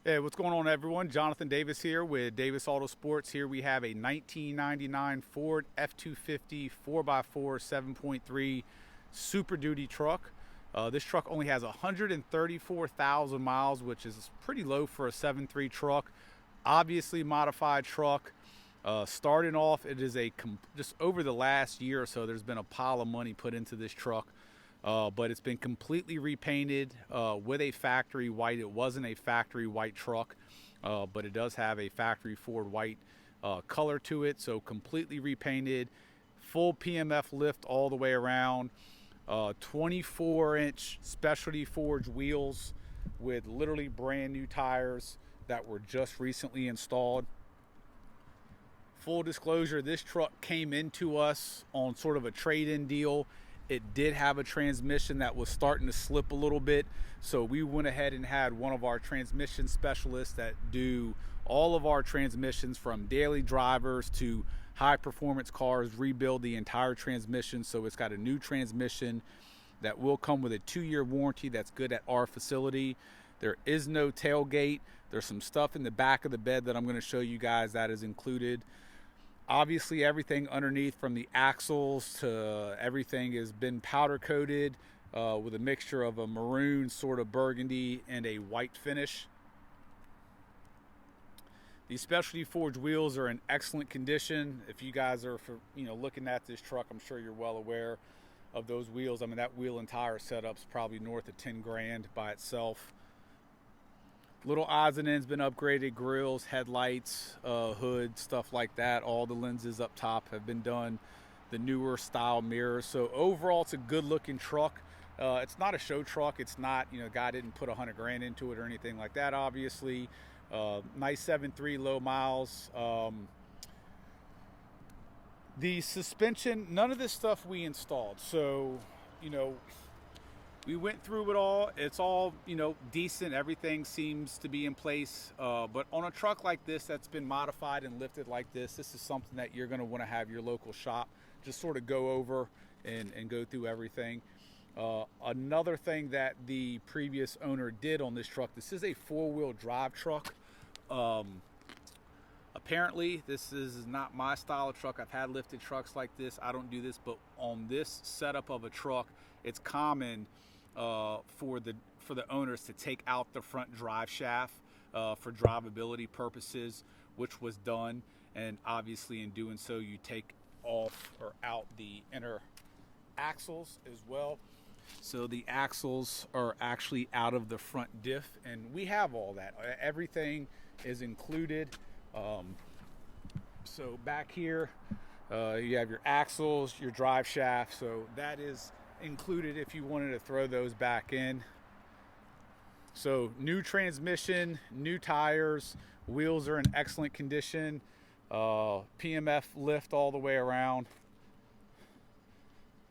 Hey, what's going on, everyone? Jonathan Davis here with Davis AutoSports. Here we have a 1999 Ford F-250 4x4 7.3 Super Duty truck. This truck only has 134,000 miles, which is pretty low for a 7.3 truck. Obviously modified truck. Starting off, it is just over the last year or so, there's been a pile of money put into this truck. But it's been completely repainted with a factory white. It wasn't a factory white truck, but it does have a factory Ford white color to it. So completely repainted, full PMF lift all the way around, 24-inch specialty forged wheels with literally brand new tires that were just recently installed. Full disclosure, this truck came into us on sort of a trade-in deal. It did have a transmission that was starting to slip a little bit, so we went ahead and had one of our transmission specialists that do all of our transmissions from daily drivers to high performance cars rebuild the entire transmission. So it's got a new transmission that will come with a 2-year warranty that's good at our facility. There is no tailgate. There's some stuff in the back of the bed that I'm going to show you guys that is included. Obviously, everything underneath, from the axles to everything, has been powder coated with a mixture of a maroon, sort of burgundy, and a white finish. These specialty forged wheels are in excellent condition. If you guys are looking at this truck, I'm sure you're well aware of those wheels. I mean, that wheel and tire setup's probably north of 10 grand by itself. Little odds and ends been upgraded: grills, headlights, hood, stuff like that. All the lenses up top have been done, the newer style mirrors. So overall, it's a good looking truck. It's not a show truck. It's not, guy didn't put 100 grand into it or anything like that, obviously. Nice 7.3, low miles. The suspension, none of this stuff we installed. So, we went through it all. It's all, decent. Everything seems to be in place. But on a truck like this that's been modified and lifted like this is something that you're going to want to have your local shop just sort of go over and go through everything. Another thing that the previous owner did on this truck, this is a 4-wheel drive truck. Apparently, this is not my style of truck. I've had lifted trucks like this. I don't do this, but on this setup of a truck, it's common for the owners to take out the front drive shaft for drivability purposes, which was done. And obviously, in doing so, you take off or out the inner axles as well. So the axles are actually out of the front diff, and we have all that. Everything is included. So back here, you have your axles, your drive shaft. So that is included if you wanted to throw those back in. So new transmission, new tires, wheels are in excellent condition, PMF lift all the way around.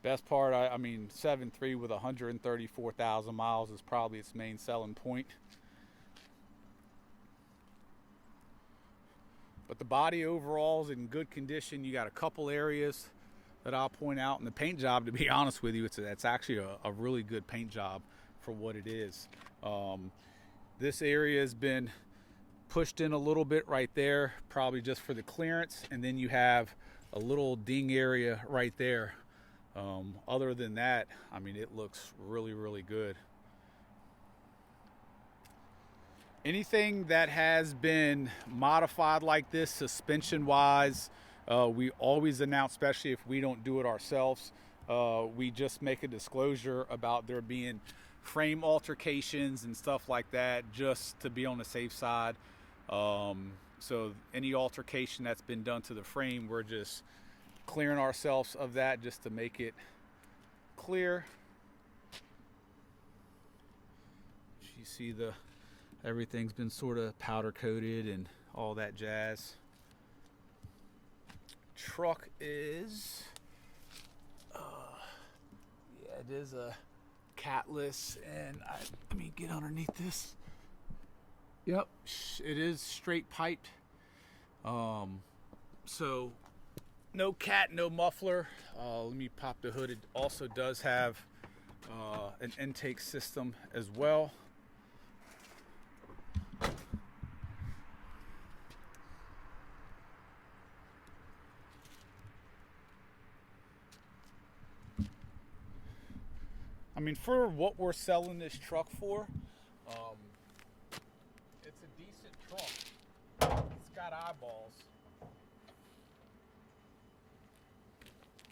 Best part, I mean 7.3 with 134,000 miles is probably its main selling point. But the body overall is in good condition. You got a couple areas that I'll point out, and the paint job, to be honest with you, it's actually a really good paint job for what it is. This area has been pushed in a little bit right there, probably just for the clearance, and then you have a little ding area right there. Other than that, I mean, it looks really, really good. Anything that has been modified like this, suspension wise, we always announce, especially if we don't do it ourselves, we just make a disclosure about there being frame altercations and stuff like that, just to be on the safe side. So any altercation that's been done to the frame, we're just clearing ourselves of that just to make it clear. You see everything's been sort of powder coated and all that jazz. Truck is it is a catless, and let me get underneath this. Yep, it is straight piped. So no cat, no muffler. Let me pop the hood. It also does have an intake system as well. mean, for what we're selling this truck for, it's a decent truck. It's got eyeballs.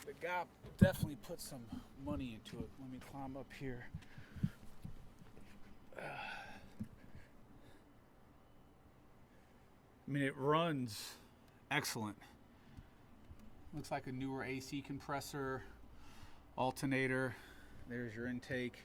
The guy definitely put some money into it. Let me climb up here. I mean, it runs excellent. Looks like a newer AC compressor, alternator. There's your intake.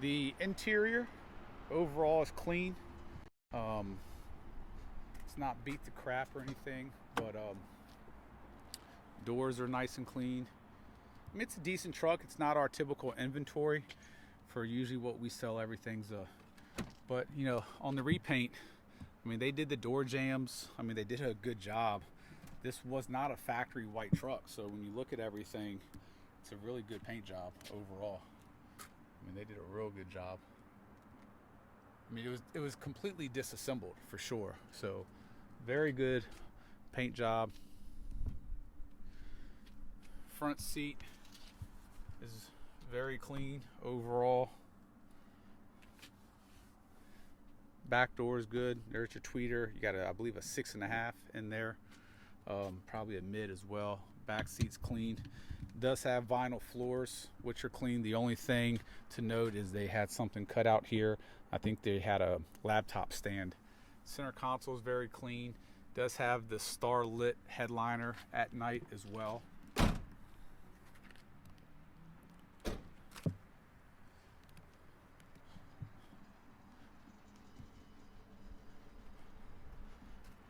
The interior overall is clean. It's not beat to crap or anything, but doors are nice and clean. I mean, it's a decent truck. It's not our typical inventory for usually what we sell. Everything's but you know, on the repaint, I mean, they did the door jambs. I mean, they did a good job. This was not a factory white truck, so when you look at everything, it's a really good paint job overall. I mean, they did a real good job. I mean, it was completely disassembled for sure. So very good paint job. Front seat is very clean overall. Back door is good. There's your tweeter. You got I believe a 6.5 in there. Probably a mid as well. Back seat's clean. Does have vinyl floors, which are clean. The only thing to note is they had something cut out here. I think they had a laptop stand. Center console is very clean. Does have the star lit headliner at night as well.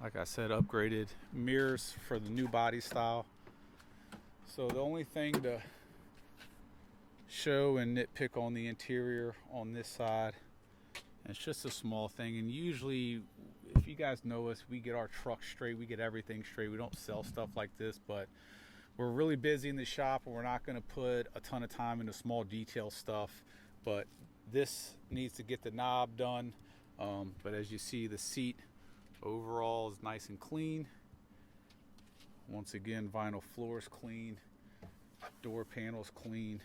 Like I said, upgraded mirrors for the new body style. So the only thing to show and nitpick on the interior on this side, and it's just a small thing, and usually if you guys know us, we get our truck straight, we get everything straight. We don't sell stuff like this, but we're really busy in the shop and we're not going to put a ton of time into small detail stuff. But this needs to get the knob done. But as you see, the seat overall is nice and clean. Once again, vinyl floors clean, door panels clean.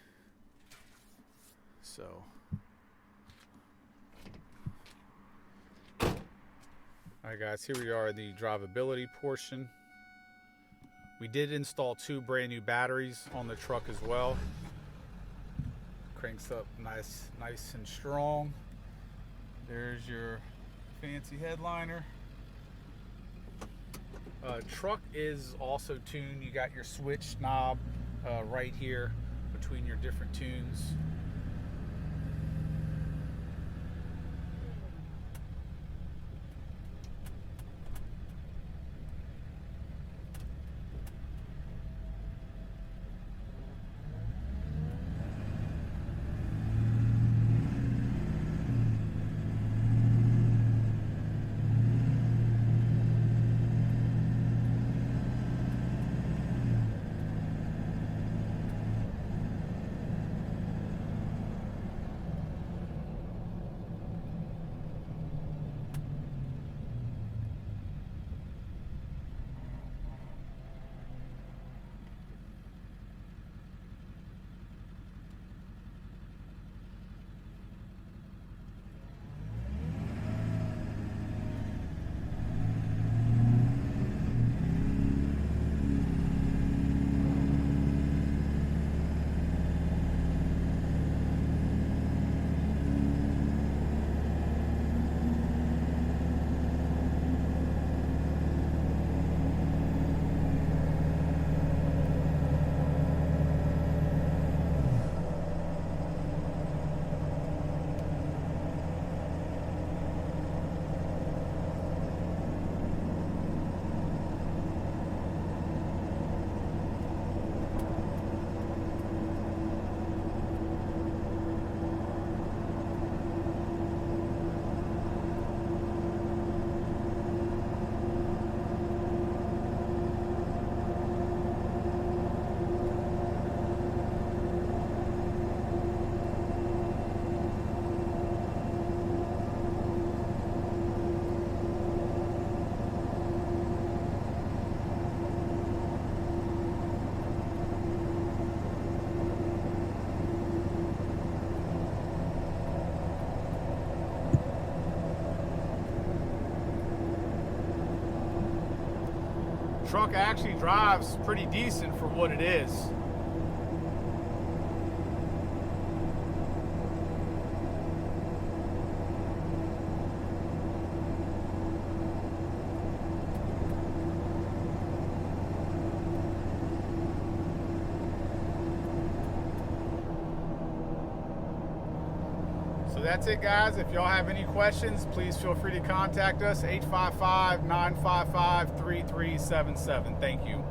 So alright guys, here we are in the drivability portion. We did install 2 brand new batteries on the truck as well. Cranks up nice and strong. There's your fancy headliner. Truck is also tuned. You got your switch knob right here between your different tunes. truck actually drives pretty decent for what it is. So that's it, guys. If y'all have any questions, please feel free to contact us, 855-955-3377. Thank you.